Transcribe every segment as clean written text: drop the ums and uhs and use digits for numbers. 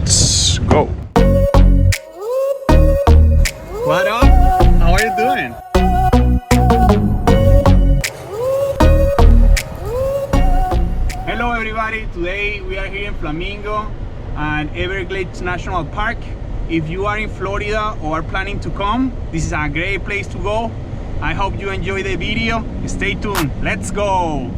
let's go. What up? How are you doing? Hello everybody, today we are here in Flamingo and Everglades National Park. If you are in Florida or are planning to come, this is a great place to go. I hope you enjoy the video. Stay tuned, let's go!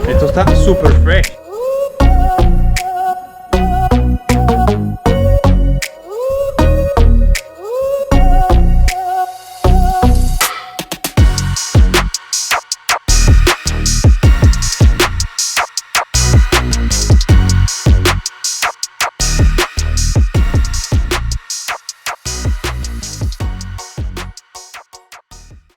Esto está super fresh.